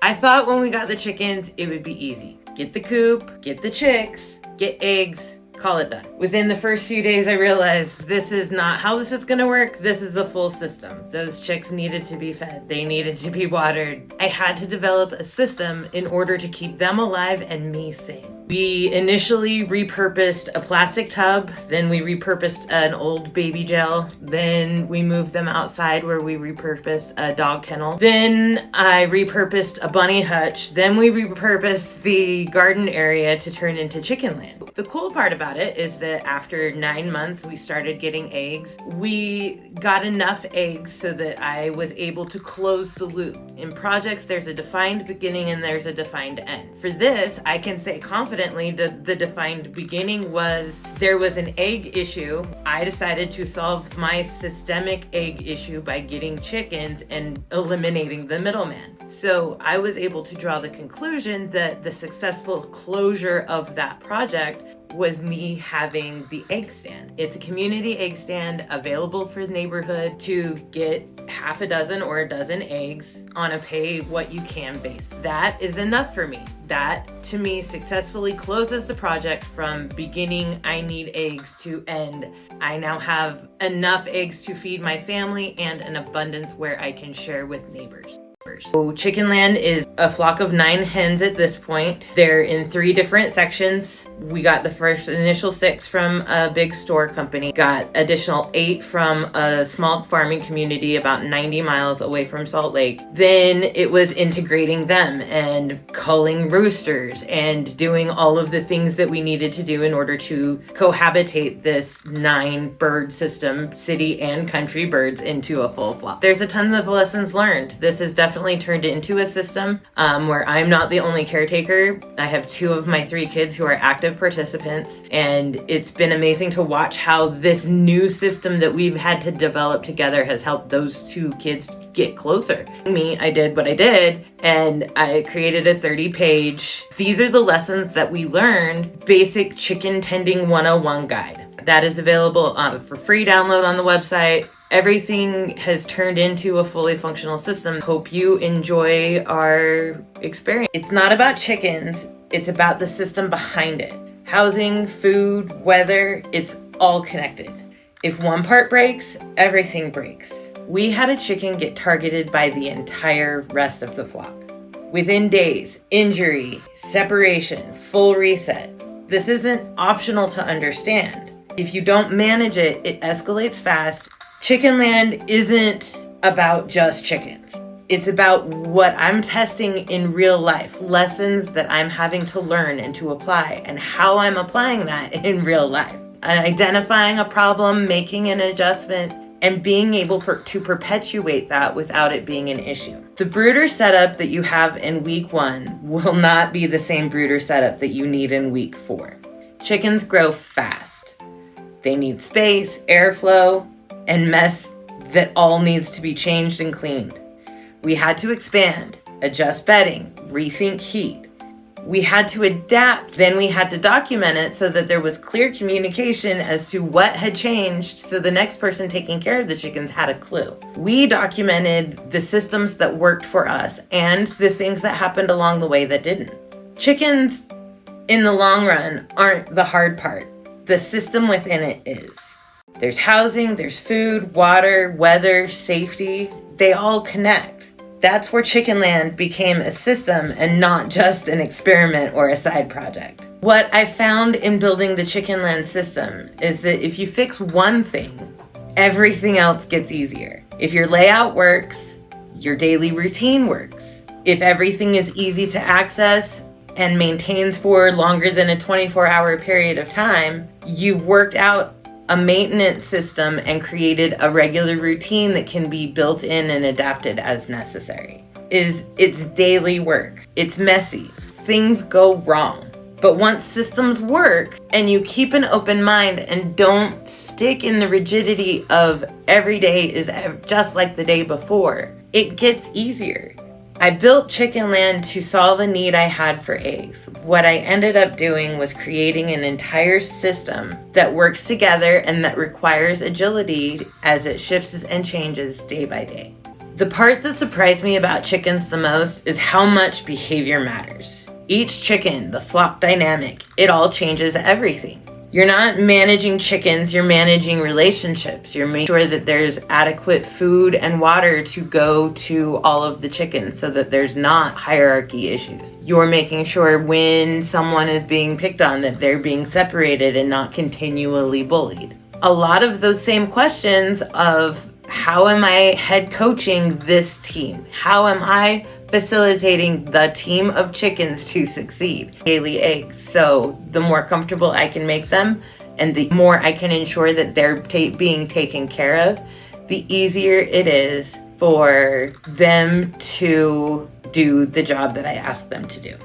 I thought when we got the chickens, it would be easy. Get the coop, get the chicks, get eggs, call it done. Within the first few days, I realized this is not how this is gonna work. This is the full system. Those chicks needed to be fed. They needed to be watered. I had to develop a system in order to keep them alive and me sane. We initially repurposed a plastic tub, then we repurposed an old baby jail, then we moved them outside where we repurposed a dog kennel, then I repurposed a bunny hutch, then we repurposed the garden area to turn into chicken land. The cool part about it is that after 9 months, we started getting eggs. We got enough eggs so that I was able to close the loop. In projects, there's a defined beginning and there's a defined end. For this, I can say confidently that the defined beginning was there was an egg issue. I decided to solve my systemic egg issue by getting chickens and eliminating the middleman. So I was able to draw the conclusion that the successful closure of that project was me having the egg stand. It's a community egg stand available for the neighborhood to get half a dozen or a dozen eggs on a pay what you can base. That is enough for me. That to me successfully closes the project from beginning I need eggs to end I now have enough eggs to feed my family and an abundance where I can share with neighbors. So Chicken Land is a flock of 9 hens at this point. They're in 3 different sections. We got the first initial 6 from a big store company, got additional 8 from a small farming community about 90 miles away from Salt Lake. Then it was integrating them and culling roosters and doing all of the things that we needed to do in order to cohabitate this 9 bird system, city and country birds, into a full flock. There's a ton of lessons learned. This has definitely turned into a system where I'm not the only caretaker. I have 2 of my 3 kids who are active participants, and it's been amazing to watch how this new system that we've had to develop together has helped those 2 kids get closer. I did what I did, and I created a 30-page, these are the lessons that we learned, basic chicken tending 101 guide. That is available for free download on the website. Everything has turned into a fully functional system. Hope you enjoy our experience. It's not about chickens, it's about the system behind it. Housing, food, weather, it's all connected. If one part breaks, everything breaks. We had a chicken get targeted by the entire rest of the flock. Within days, injury, separation, full reset. This isn't optional to understand. If you don't manage it, it escalates fast. Chicken Land isn't about just chickens. It's about what I'm testing in real life, lessons that I'm having to learn and to apply, and how I'm applying that in real life. Identifying a problem, making an adjustment, and being able to perpetuate that without it being an issue. The brooder setup that you have in week 1 will not be the same brooder setup that you need in week 4. Chickens grow fast. They need space, airflow, and mess that all needs to be changed and cleaned. We had to expand, adjust bedding, rethink heat. We had to adapt, then we had to document it so that there was clear communication as to what had changed so the next person taking care of the chickens had a clue. We documented the systems that worked for us and the things that happened along the way that didn't. Chickens, in the long run, aren't the hard part. The system within it is. There's housing, there's food, water, weather, safety. They all connect. That's where Chicken Land became a system and not just an experiment or a side project. What I found in building the Chicken Land system is that if you fix one thing, everything else gets easier. If your layout works, your daily routine works. If everything is easy to access and maintains for longer than a 24-hour period of time, you've worked out a maintenance system and created a regular routine that can be built in and adapted as necessary. It's daily work. It's messy. Things go wrong. But once systems work and you keep an open mind and don't stick in the rigidity of every day is just like the day before, it gets easier. I built Chicken Land to solve a need I had for eggs. What I ended up doing was creating an entire system that works together and that requires agility as it shifts and changes day by day. The part that surprised me about chickens the most is how much behavior matters. Each chicken, the flock dynamic, it all changes everything. You're not managing chickens, you're managing relationships. You're making sure that there's adequate food and water to go to all of the chickens so that there's not hierarchy issues. You're making sure when someone is being picked on that they're being separated and not continually bullied. A lot of those same questions of how am I head coaching this team? How am I facilitating the team of chickens to succeed? Daily eggs. So the more comfortable I can make them and the more I can ensure that they're being taken care of, the easier it is for them to do the job that I ask them to do.